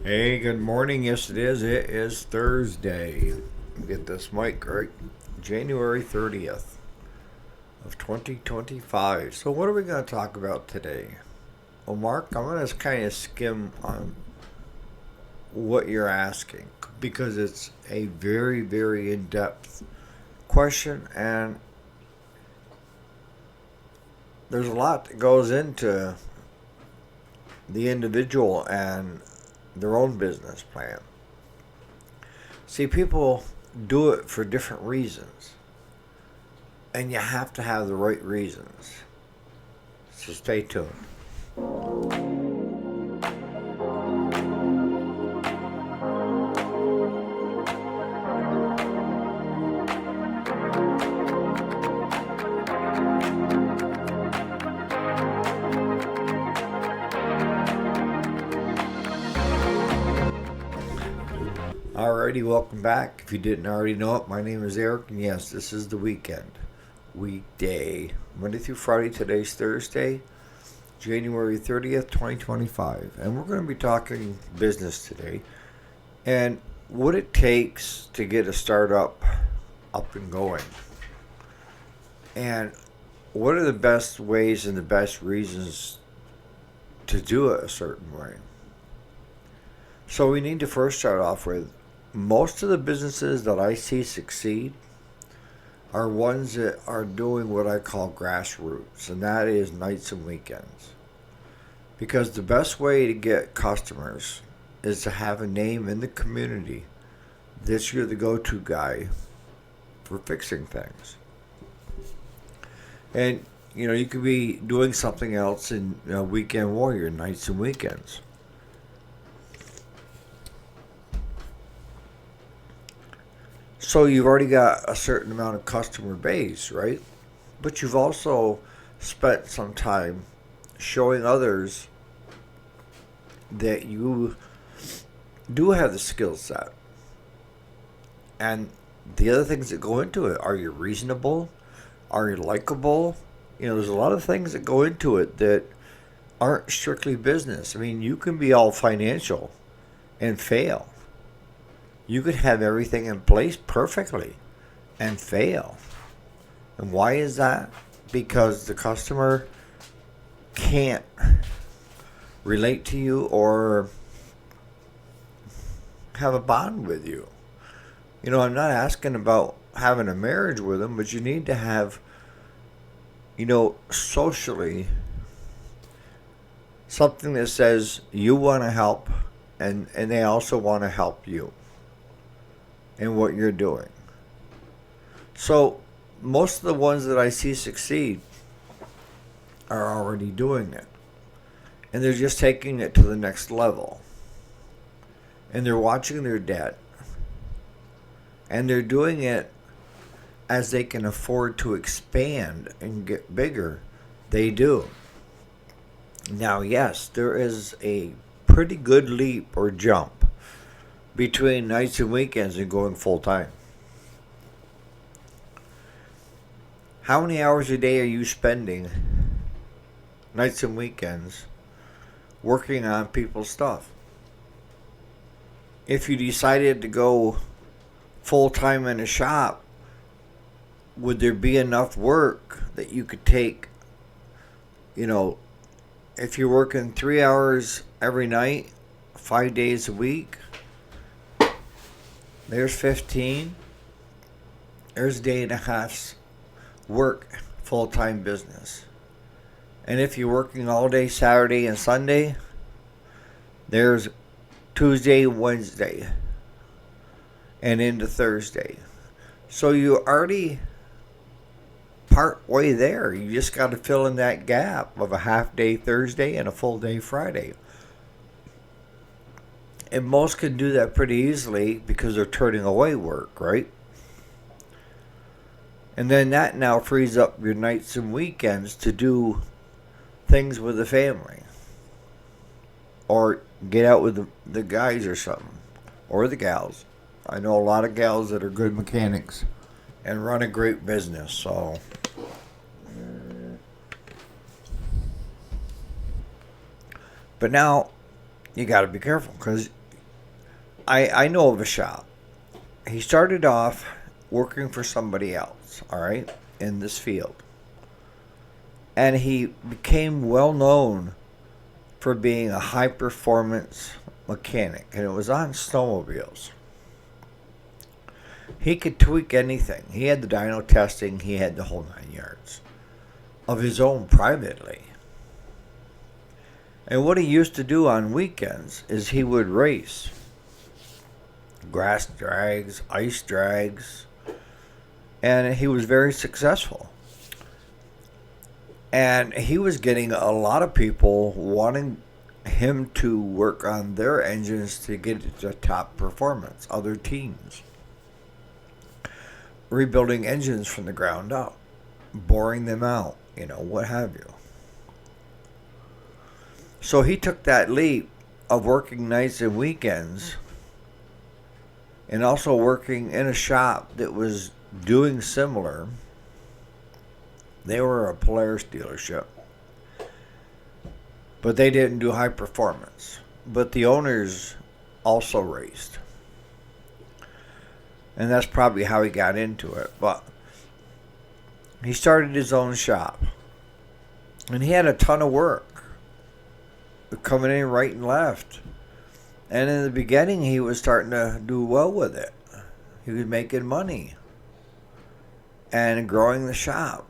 Hey, good morning. Yes, it is. It is Thursday. Get this mic right. January 30th of 2025. So, what are we going to talk about today? Well, Mark, I'm going to kind of skim on what you're asking because it's a very, very in depth question, and there's a lot that goes into the individual and their own business plan. See, people do it for different reasons, and you have to have the right reasons. So stay tuned. Alrighty, welcome back. If you didn't already know it, my name is Eric, and yes, this is the weekend. Weekday. Monday through Friday. Today's Thursday, January 30th, 2025. And we're going to be talking business today and what it takes to get a startup up and going. And what are the best ways and the best reasons to do it a certain way? So we need to first start off with most of the businesses that I see succeed are ones that are doing what I call grassroots, and that is nights and weekends. Because the best way to get customers is to have a name in the community that you're the go to guy for fixing things. And you could be doing something else in Weekend Warrior, nights and weekends. So you've already got a certain amount of customer base, right? But you've also spent some time showing others that you do have the skill set. And the other things that go into it, are you reasonable? Are you likable? There's a lot of things that go into it that aren't strictly business. I mean, you can be all financial and fail. You could have everything in place perfectly and fail. And why is that? Because the customer can't relate to you or have a bond with you. I'm not asking about having a marriage with them, but you need to have, socially something that says you want to help and they also want to help you in what you're doing. So most of the ones that I see succeed are already doing it. And they're just taking it to the next level. And they're watching their debt. And they're doing it as they can afford to expand and get bigger. They do. Now, yes, there is a pretty good leap or jump between nights and weekends and going full time. How many hours a day are you spending nights and weekends working on people's stuff? If you decided to go full time in a shop, would there be enough work that you could take, if you're working 3 hours every night, 5 days a week, there's 15. There's a day and a half's work, full-time business. And if you're working all day Saturday and Sunday, there's Tuesday, Wednesday, and into Thursday. So you're already part way there. You just got to fill in that gap of a half day Thursday and a full day Friday. And most can do that pretty easily because they're turning away work, right? And then that now frees up your nights and weekends to do things with the family. Or get out with the guys or something. Or the gals. I know a lot of gals that are good mechanics and run a great business, so. But now, you got to be careful because I know of a shop. He started off working for somebody else, all right, in this field. And he became well known for being a high performance mechanic, and it was on snowmobiles. He could tweak anything. He had the dyno testing, he had the whole 9 yards of his own privately. And what he used to do on weekends is he would race grass drags, ice drags, and he was very successful. And he was getting a lot of people wanting him to work on their engines to get it to top performance, other teams. Rebuilding engines from the ground up, boring them out, what have you. So he took that leap of working nights and weekends and also working in a shop that was doing similar. They were a Polaris dealership, but they didn't do high performance. But the owners also raced. And that's probably how he got into it. But he started his own shop. And he had a ton of work coming in right and left. And in the beginning, he was starting to do well with it. He was making money and growing the shop.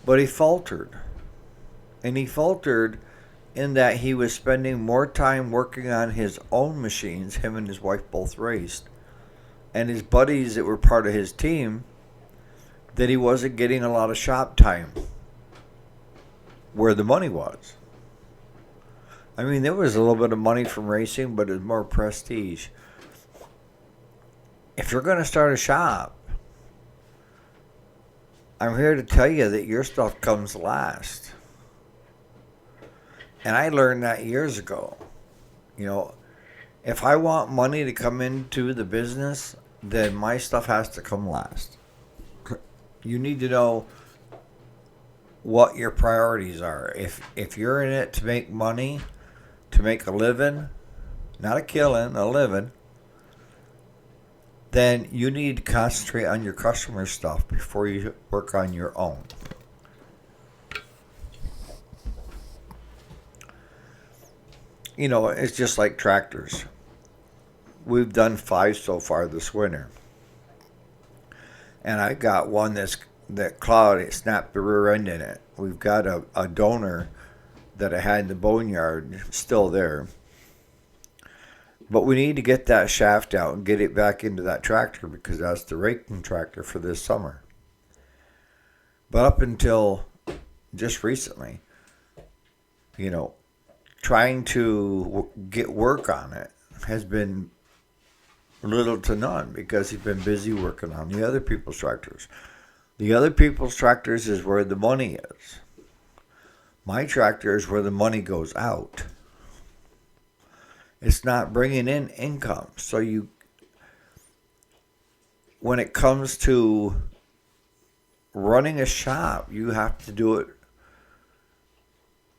But he faltered. And he faltered in that he was spending more time working on his own machines. Him and his wife both raced. And his buddies that were part of his team, that he wasn't getting a lot of shop time where the money was. I mean, there was a little bit of money from racing, but it was more prestige. If you're going to start a shop, I'm here to tell you that your stuff comes last. And I learned that years ago. If I want money to come into the business, then my stuff has to come last. You need to know what your priorities are. If you're in it to make money, to make a living, not a killing, a living, then you need to concentrate on your customer stuff before you work on your own. It's just like tractors. We've done 5 so far this winter. And I got one that clawed, it snapped the rear end in it. We've got a donor that I had in the boneyard still there. But we need to get that shaft out and get it back into that tractor because that's the raking tractor for this summer. But up until just recently, trying to get work on it has been little to none because he's been busy working on the other people's tractors. The other people's tractors is where the money is. My tractor is where the money goes out. It's not bringing in income. So when it comes to running a shop, you have to do it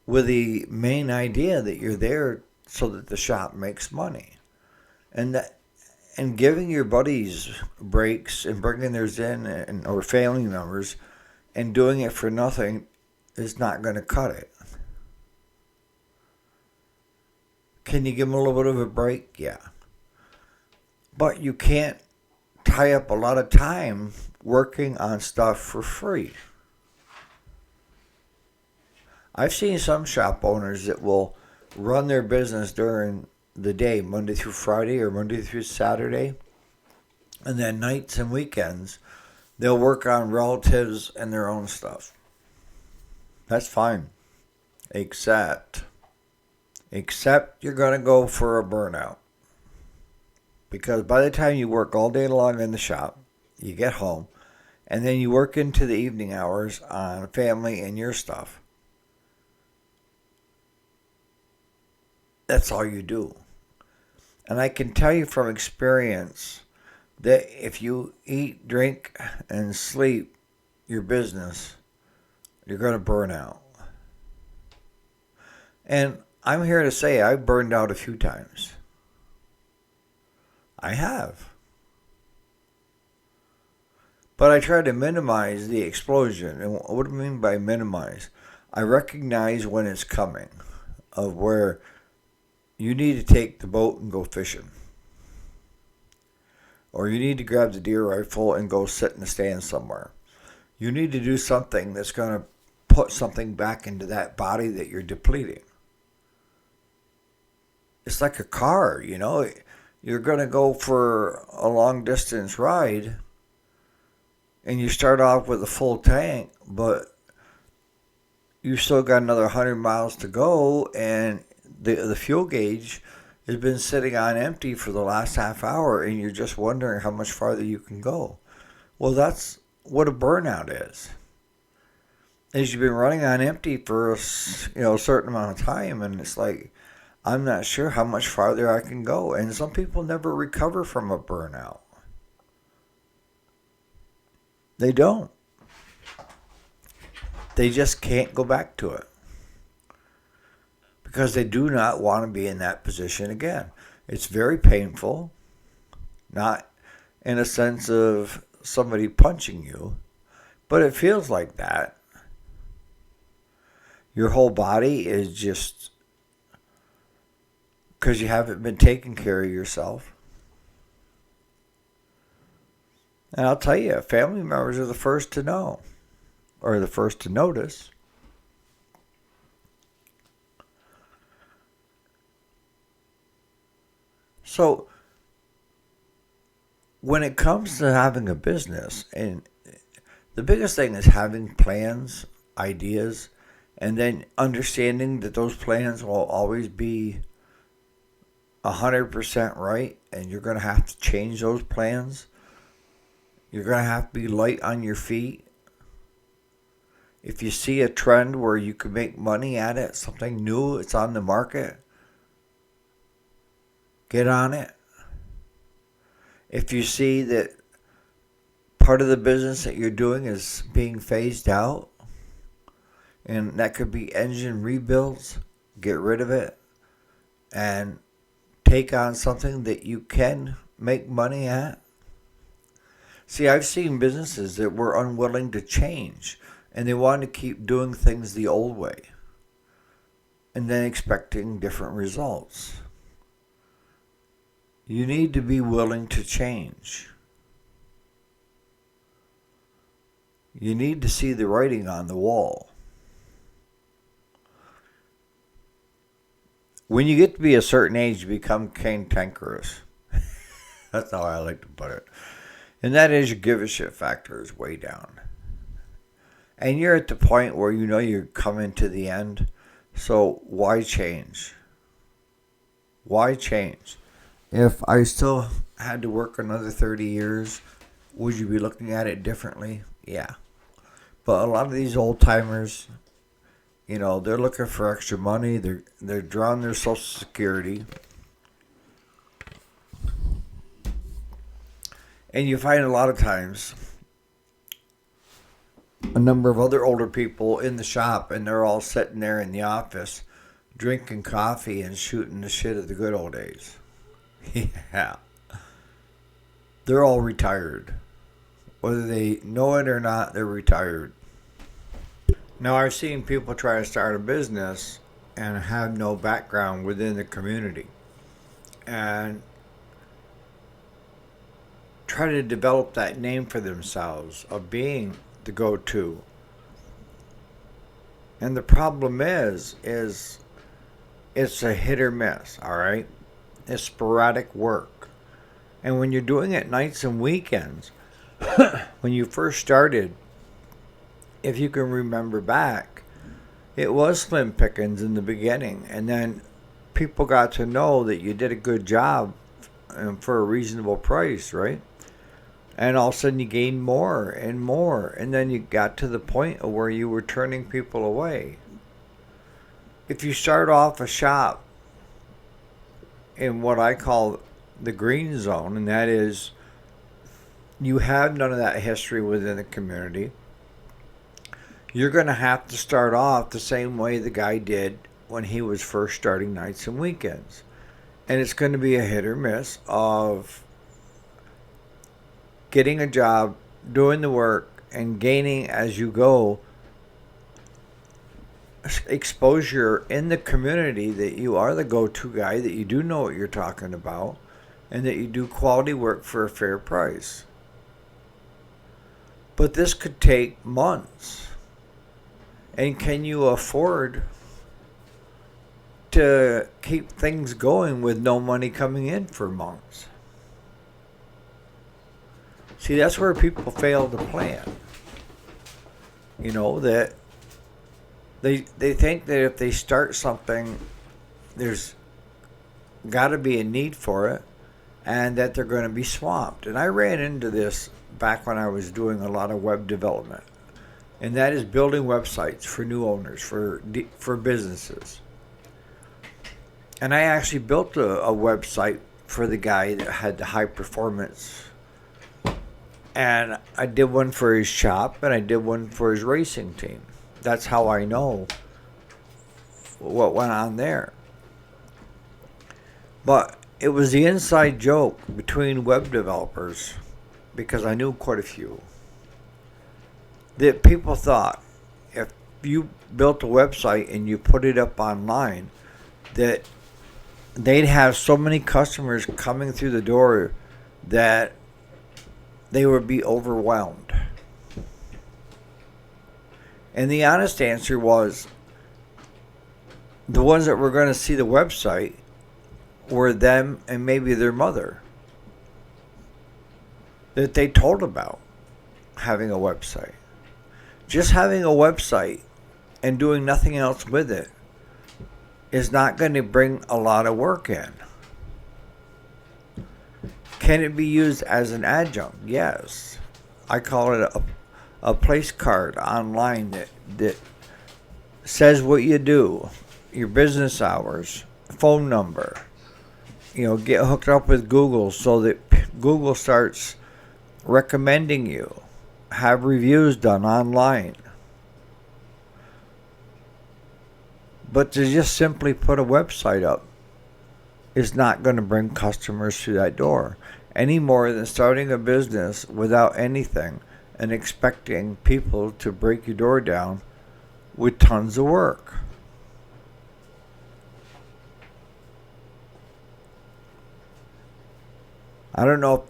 with the main idea that you're there so that the shop makes money. And giving your buddies breaks and bringing theirs in or family members and doing it for nothing is not going to cut it. Can you give them a little bit of a break? Yeah. But you can't tie up a lot of time working on stuff for free. I've seen some shop owners that will run their business during the day, Monday through Friday or Monday through Saturday, and then nights and weekends, they'll work on relatives and their own stuff. That's fine. Except you're going to go for a burnout. Because by the time you work all day long in the shop, you get home, and then you work into the evening hours on family and your stuff. That's all you do. And I can tell you from experience that if you eat, drink, and sleep your business, you're going to burn out. And I'm here to say I've burned out a few times. I have. But I try to minimize the explosion. And what do I mean by minimize? I recognize when it's coming, of where you need to take the boat and go fishing. Or you need to grab the deer rifle and go sit in the stand somewhere. You need to do something that's going to put something back into that body that you're depleting. It's like a car, you know. You're going to go for a long distance ride and you start off with a full tank, but you still got another 100 miles to go, and the fuel gauge has been sitting on empty for the last half hour, and you're just wondering how much farther you can go. Well, that's what a burnout is you've been running on empty for a certain amount of time, and it's like, I'm not sure how much farther I can go. And some people never recover from a burnout. They don't. They just can't go back to it because they do not want to be in that position again. It's very painful, not in a sense of somebody punching you, but it feels like that. Your whole body is just because you haven't been taking care of yourself. And I'll tell you, family members are the first to know, or the first to notice. So, when it comes to having a business, and the biggest thing is having plans, ideas, and then understanding that those plans will always be 100% right, and you're going to have to change those plans. You're going to have to be light on your feet. If you see a trend where you can make money at it, something new, it's on the market, get on it. If you see that part of the business that you're doing is being phased out, and that could be engine rebuilds, get rid of it and take on something that you can make money at. See, I've seen businesses that were unwilling to change, and they wanted to keep doing things the old way, and then expecting different results. You need to be willing to change. You need to see the writing on the wall. When you get to be a certain age, you become cantankerous. That's how I like to put it. And that is, your give a shit factor is way down. And you're at the point where you know you're coming to the end. So why change? Why change? If I still had to work another 30 years, would you be looking at it differently? Yeah. But a lot of these old timers, you know, they're looking for extra money. They're drawing their Social Security. And you find a lot of times a number of other older people in the shop, and they're all sitting there in the office drinking coffee and shooting the shit of the good old days. Yeah. They're all retired. Whether they know it or not, they're retired. Now, I've seen people try to start a business and have no background within the community, and try to develop that name for themselves of being the go-to. And the problem is it's a hit or miss, all right? It's sporadic work. And when you're doing it nights and weekends, when you first started, if you can remember back, it was slim pickings in the beginning. And then people got to know that you did a good job for a reasonable price, right? And all of a sudden you gained more and more. And then you got to the point of where you were turning people away. If you start off a shop in what I call the green zone, and that is you have none of that history within the community, you're going to have to start off the same way the guy did when he was first starting nights and weekends. And it's going to be a hit or miss of getting a job, doing the work, and gaining as you go exposure in the community that you are the go-to guy, that you do know what you're talking about, and that you do quality work for a fair price. But this could take months. And can you afford to keep things going with no money coming in for months? See, that's where people fail to plan. You know, that they think that if they start something, there's got to be a need for it, and that they're going to be swamped. And I ran into this back when I was doing a lot of web development, and that is building websites for new owners, for businesses. And I actually built a website for the guy that had the high performance. And I did one for his shop, and I did one for his racing team. That's how I know what went on there. But it was the inside joke between web developers, because I knew quite a few, that people thought if you built a website and you put it up online, that they'd have so many customers coming through the door that they would be overwhelmed. And the honest answer was, the ones that were going to see the website were them and maybe their mother, that they told about having a website. Just having a website and doing nothing else with it is not going to bring a lot of work in. Can it be used as an adjunct? Yes. I call it a place card online that says what you do, your business hours, phone number. You know, get hooked up with Google so that Google starts recommending you. Have reviews done online. But to just simply put a website up is not going to bring customers through that door, any more than starting a business without anything and expecting people to break your door down with tons of work. I don't know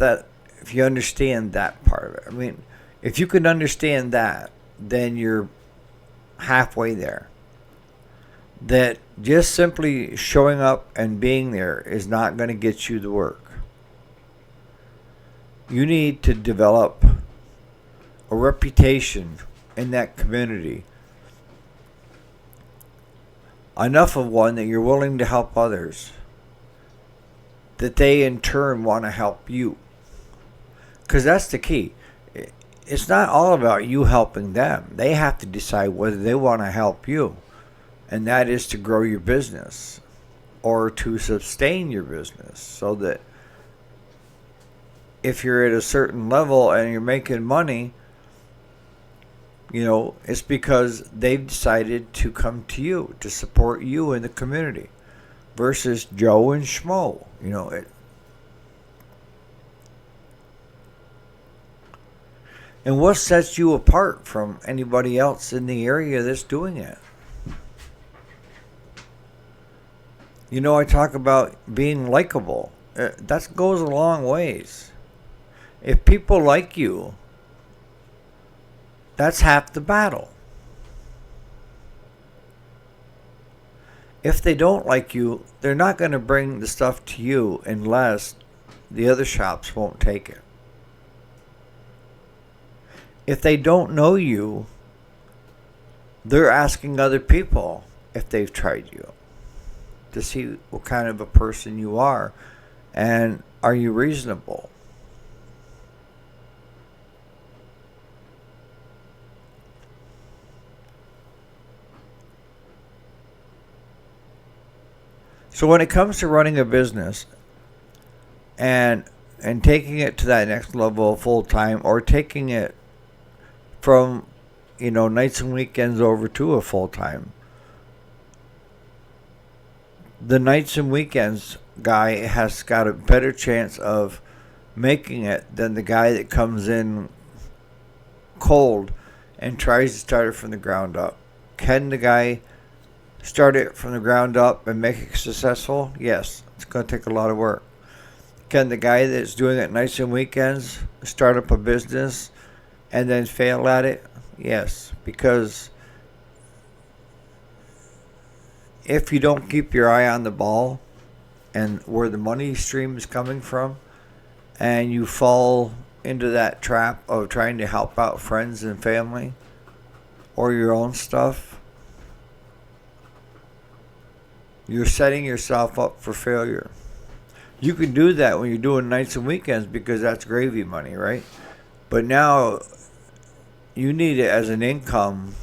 if you understand that part of it. I mean, if you can understand that, then you're halfway there. That just simply showing up and being there is not going to get you the work. You need to develop a reputation in that community, enough of one that you're willing to help others, that they in turn want to help you. Because that's the key. It's not all about you helping them. They have to decide whether they want to help you, and that is to grow your business or to sustain your business, so that if you're at a certain level and you're making money, you know, it's because they've decided to come to you, to support you in the community, versus Joe and Schmo. You know, and what sets you apart from anybody else in the area that's doing it? You know, I talk about being likable. That goes a long ways. If people like you, that's half the battle. If they don't like you, they're not going to bring the stuff to you unless the other shops won't take it. If they don't know you, they're asking other people if they've tried you, to see what kind of a person you are, and are you reasonable. So when it comes to running a business and taking it to that next level full time, or taking it from, you know, nights and weekends over to a full time, the nights and weekends guy has got a better chance of making it than the guy that comes in cold and tries to start it from the ground up. Can the guy start it from the ground up and make it successful? Yes, it's going to take a lot of work. Can the guy that's doing it nights and weekends start up a business and then fail at it? Yes, because if you don't keep your eye on the ball and where the money stream is coming from, and you fall into that trap of trying to help out friends and family or your own stuff, you're setting yourself up for failure. You can do that when you're doing nights and weekends because that's gravy money, right? But now you need it as an income,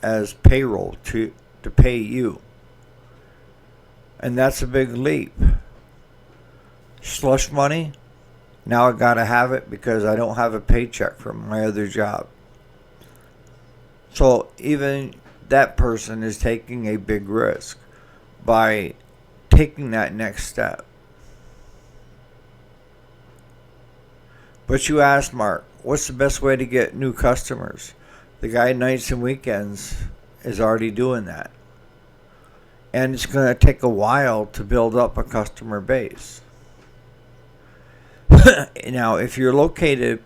as payroll to pay you. And that's a big leap. Slush money, now I gotta have it because I don't have a paycheck from my other job. So even that person is taking a big risk by taking that next step. But you asked Mark, what's the best way to get new customers? The guy nights and weekends is already doing that. And it's going to take a while to build up a customer base. Now, if you're located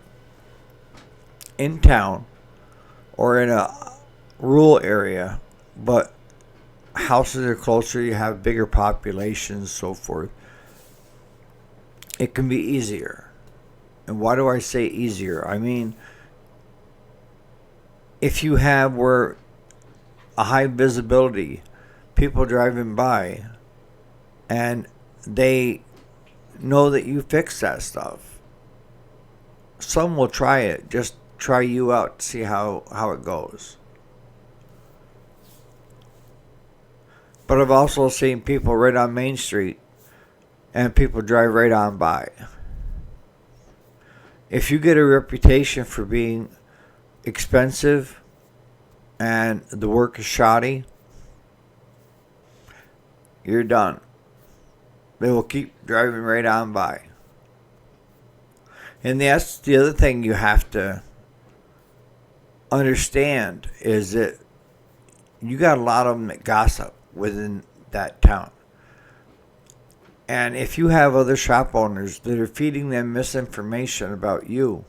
in town or in a rural area, but houses are closer, you have bigger populations, so forth, it can be easier. And why do I say easier? I mean, if you have where a high visibility, people driving by, and they know that you fix that stuff, some will try it. Just try you out to see how it goes. But I've also seen people right on Main Street, and people drive right on by. If you get a reputation for being expensive and the work is shoddy, you're done. They will keep driving right on by. And that's the other thing you have to understand is that you got a lot of them that gossip within that town. And if you have other shop owners that are feeding them misinformation about you,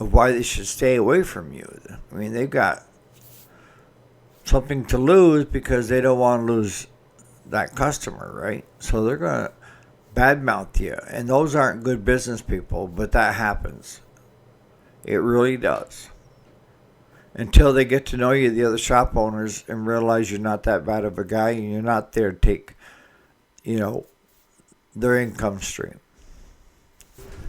of why they should stay away from you, I mean, they've got something to lose because they don't want to lose that customer, right? So they're going to badmouth you. And those aren't good business people, but that happens. It really does. Until they get to know you, the other shop owners, and realize you're not that bad of a guy and you're not there to take, their income stream.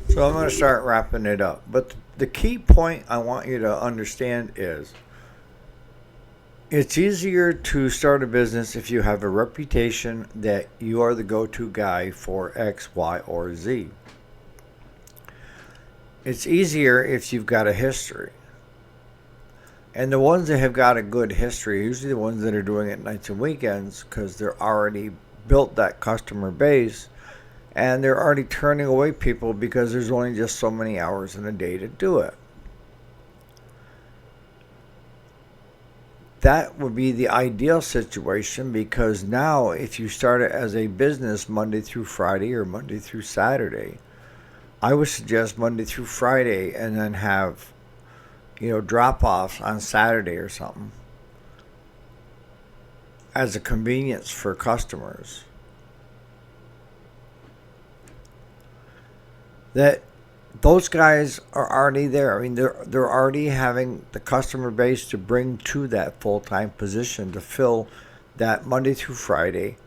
So I'm going to start wrapping it up. But the key point I want you to understand is it's easier to start a business if you have a reputation that you are the go-to guy for X, Y, or Z. It's easier if you've got a history. And the ones that have got a good history are usually the ones that are doing it nights and weekends because they're already built that customer base and they're already turning away people because there's only just so many hours in a day to do it. That would be the ideal situation because now if you start it as a business Monday through Friday or Monday through Saturday, I would suggest Monday through Friday and then have drop-offs on Saturday or something as a convenience for customers. That those guys are already there. I mean, they're already having the customer base to bring to that full-time position to fill that Monday through Friday,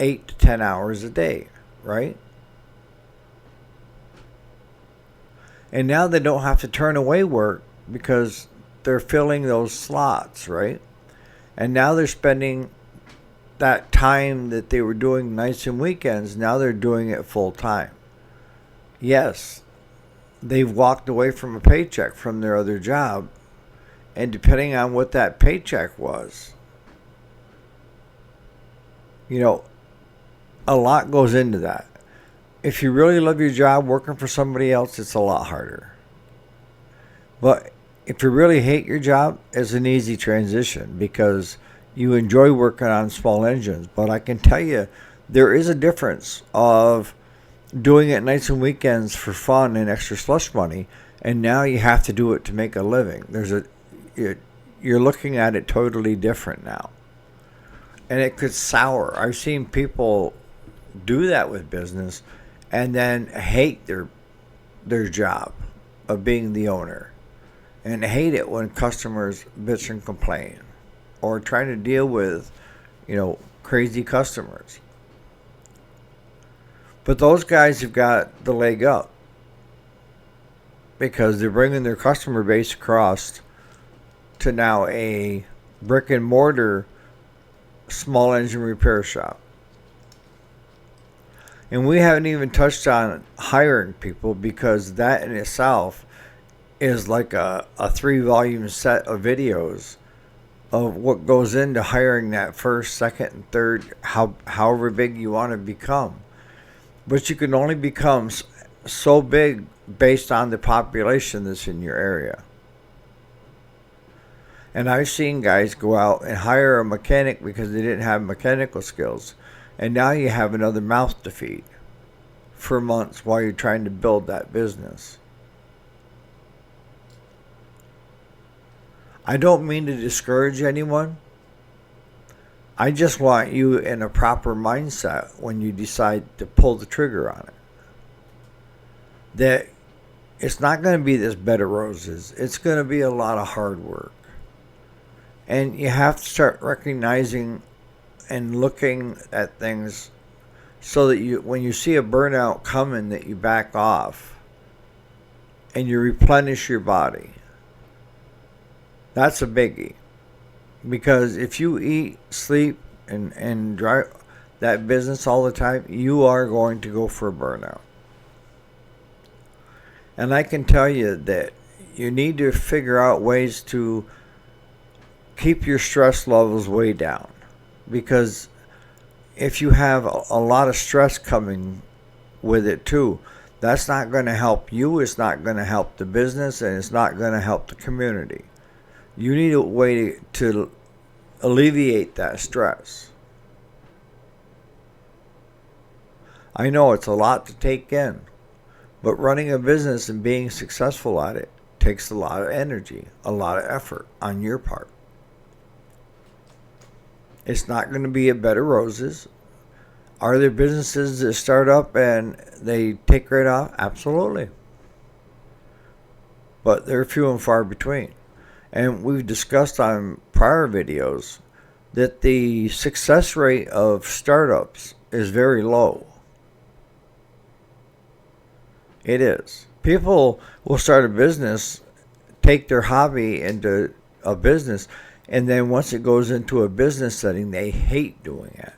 8 to 10 hours a day, right? And now they don't have to turn away work because they're filling those slots, right? And now they're spending that time that they were doing nights and weekends, now they're doing it full time. Yes, they've walked away from a paycheck from their other job, and depending on what that paycheck was, You know, a lot goes into that. If you really love your job, working for somebody else, it's a lot harder. But if you really hate your job, it's an easy transition because you enjoy working on small engines. But I can tell you, there is a difference of doing it nights and weekends for fun and extra slush money, and now you have to do it to make a living. You're looking at it totally different now, and it could sour. I've seen people do that with business, and then hate their job of being the owner, and hate it when customers bitch and complain, or trying to deal with, crazy customers. But those guys have got the leg up because they're bringing their customer base across to now a brick and mortar small engine repair shop. And we haven't even touched on hiring people because that in itself is like a 3-volume set of videos of what goes into hiring that first, second, and third, however big you want to become. But you can only become so big based on the population that's in your area. And I've seen guys go out and hire a mechanic because they didn't have mechanical skills. And now you have another mouth to feed for months while you're trying to build that business. I don't mean to discourage anyone. I just want you in a proper mindset when you decide to pull the trigger on it. That it's not going to be this bed of roses. It's going to be a lot of hard work. And you have to start recognizing and looking at things so that when you see a burnout coming, that you back off and you replenish your body. That's a biggie. Because if you eat, sleep, and drive that business all the time, you are going to go for a burnout. And I can tell you that you need to figure out ways to keep your stress levels way down. Because if you have a lot of stress coming with it too, that's not going to help you, it's not going to help the business, and it's not going to help the community. You need a way to alleviate that stress. I know it's a lot to take in, but running a business and being successful at it takes a lot of energy, a lot of effort on your part. It's not going to be a bed of roses. Are there businesses that start up and they take right off? Absolutely. But they're few and far between. And we've discussed on prior videos that the success rate of startups is very low. It is. People will start a business, take their hobby into a business, and then once it goes into a business setting, they hate doing it.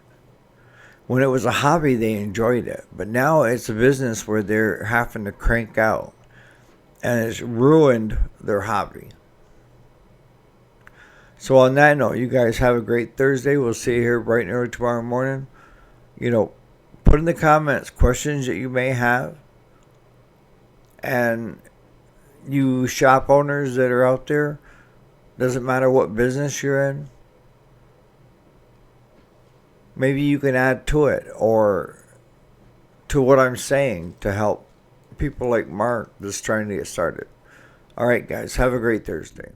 When it was a hobby, they enjoyed it. But now it's a business where they're having to crank out, and it's ruined their hobby. So on that note, you guys have a great Thursday. We'll see you here bright and early tomorrow morning. Put in the comments questions that you may have. And you shop owners that are out there, doesn't matter what business you're in, maybe you can add to it or to what I'm saying to help people like Mark that's trying to get started. All right, guys, have a great Thursday.